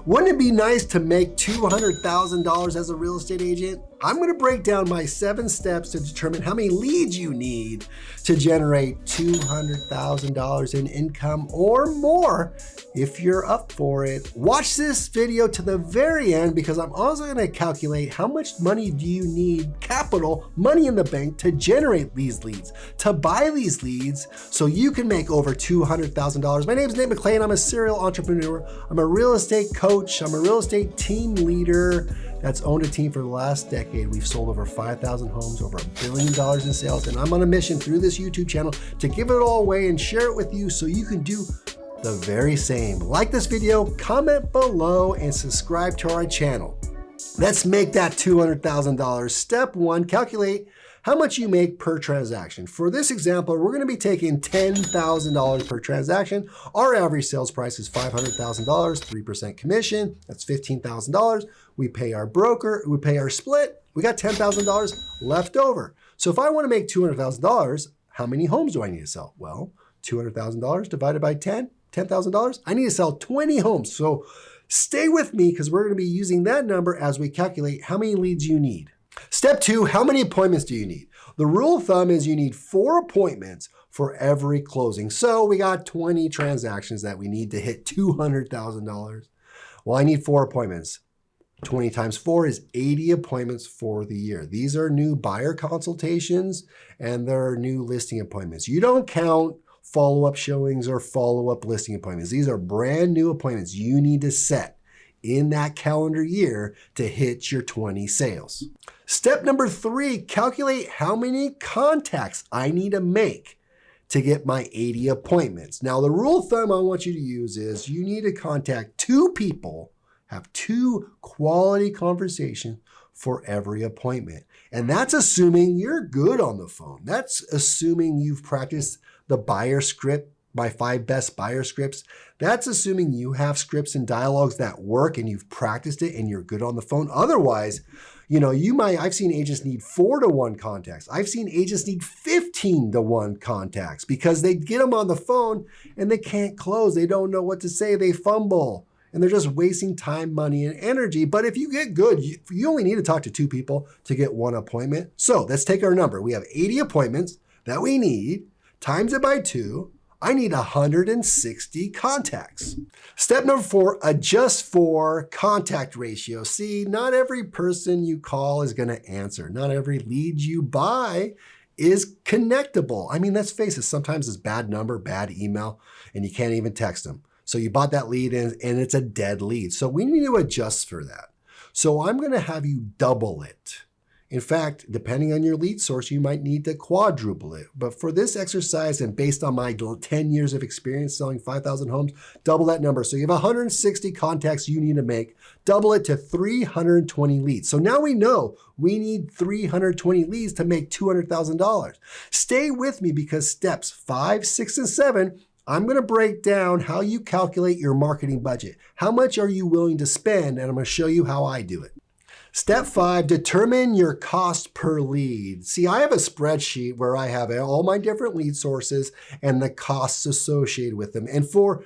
Wouldn't it be nice to make $200,000 as a real estate agent? I'm going to break down my 7 steps to determine how many leads you need to generate $200,000 in income or more if you're up for it. Watch this video to the very end because I'm also going to calculate how much money do you need, capital, money in the bank, to generate these leads, to buy these leads so you can make over $200,000. My name is McLean. I'm a serial entrepreneur. I'm a real estate coach. I'm a real estate team leader that's owned a team for the last decade. We've sold over 5,000 homes, over $1 billion in sales, and I'm on a mission through this YouTube channel to give it all away and share it with you so you can do the very same. Like this video, comment below, and subscribe to our channel. Let's make that $200,000. Step 1, calculate how much you make per transaction. For this example, we're going to be taking $10,000 per transaction. Our average sales price is $500,000, 3% commission. That's $15,000. We pay our broker, we pay our split. We got $10,000 left over. So if I want to make $200,000, how many homes do I need to sell? Well, $200,000 divided by 10, $10,000. I need to sell 20 homes. So stay with me because we're going to be using that number as we calculate how many leads you need. Step 2, how many appointments do you need? The rule of thumb is you need 4 appointments for every closing. So we got 20 transactions that we need to hit $200,000. Well, I need 4 appointments. 20 times 4 is 80 appointments for the year. These are new buyer consultations and there are new listing appointments. You don't count follow-up showings or follow-up listing appointments. These are brand new appointments you need to set in that calendar year to hit your 20 sales. Step number 3, calculate how many contacts I need to make to get my 80 appointments. Now, the rule of thumb I want you to use is you need to contact 2 people, have 2 quality conversations for every appointment. And that's assuming you're good on the phone. That's assuming you've practiced the buyer script, my 5 best buyer scripts. That's assuming you have scripts and dialogues that work and you've practiced it and you're good on the phone. Otherwise, I've seen agents need 4-to-1 contacts. I've seen agents need 15-to-1 contacts because they get them on the phone and they can't close. They don't know what to say. They fumble and they're just wasting time, money, and energy. But if you get good, you only need to talk to 2 people to get 1 appointment. So let's take our number. We have 80 appointments that we need, times it by 2. I need 160 contacts. Step number 4, adjust for contact ratio. See, not every person you call is going to answer. Not every lead you buy is connectable. I mean, let's face it, sometimes it's bad number, bad email, and you can't even text them. So you bought that lead and it's a dead lead. So we need to adjust for that. So I'm going to have you double it. In fact, depending on your lead source, you might need to quadruple it. But for this exercise and based on my 10 years of experience selling 5,000 homes, double that number. So you have 160 contacts you need to make, double it to 320 leads. So now we know we need 320 leads to make $200,000. Stay with me because steps 5, 6, and 7, I'm going to break down how you calculate your marketing budget. How much are you willing to spend? And I'm going to show you how I do it. Step 5, determine your cost per lead. See, I have a spreadsheet where I have all my different lead sources and the costs associated with them. And for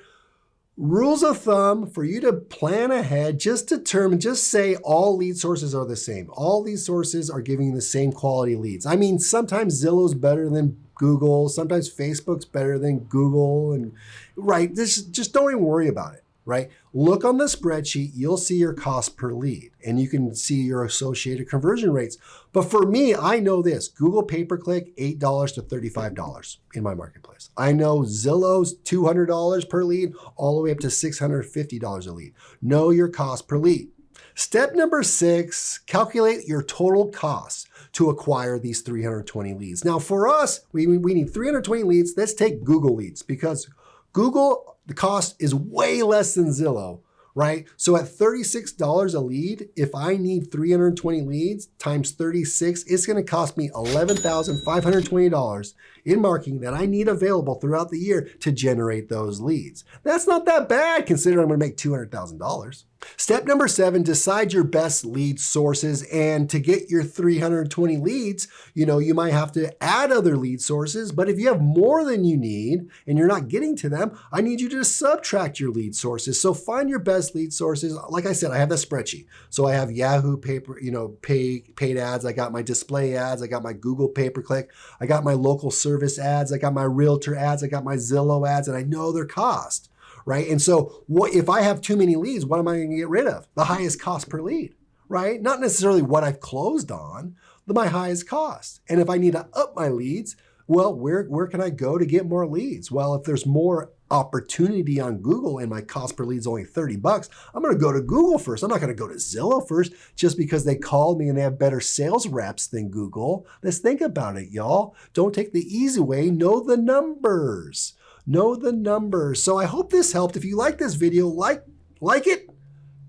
rules of thumb, for you to plan ahead, just say all lead sources are the same. All these sources are giving you the same quality leads. I mean, sometimes Zillow's better than Google. Sometimes Facebook's better than Google. And right, just don't even worry about it. Right? Look on the spreadsheet, you'll see your cost per lead and you can see your associated conversion rates. But for me, I know this, Google pay-per-click, $8 to $35 in my marketplace. I know Zillow's $200 per lead, all the way up to $650 a lead. Know your cost per lead. Step number 6, calculate your total costs to acquire these 320 leads. Now for us, we need 320 leads. Let's take Google leads because Google, the cost is way less than Zillow, right? So at $36 a lead, if I need 320 leads times 36, it's going to cost me $11,520 in marketing that I need available throughout the year to generate those leads. That's not that bad considering I'm going to make $200,000. Step number 7, decide your best lead sources. And to get your 320 leads, you might have to add other lead sources. But if you have more than you need and you're not getting to them, I need you to subtract your lead sources. So find your best lead sources. Like I said, I have that spreadsheet. So I have Yahoo paid ads. I got my display ads. I got my Google pay-per-click. I got my local service ads. I got my realtor ads. I got my Zillow ads, and I know their cost. Right? And so if I have too many leads, what am I going to get rid of? The highest cost per lead, right? Not necessarily what I've closed on, but my highest cost. And if I need to up my leads, well, where can I go to get more leads? Well, if there's more opportunity on Google and my cost per lead is only $30, I'm going to go to Google first. I'm not going to go to Zillow first just because they called me and they have better sales reps than Google. Let's think about it, y'all. Don't take the easy way. Know the numbers. Know the numbers. So I hope this helped. If you like this video, like it,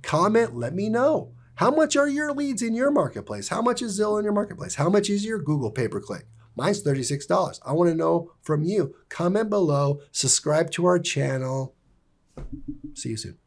comment, let me know. How much are your leads in your marketplace? How much is Zillow in your marketplace? How much is your Google pay-per-click? Mine's $36. I want to know from you. Comment below, subscribe to our channel. See you soon.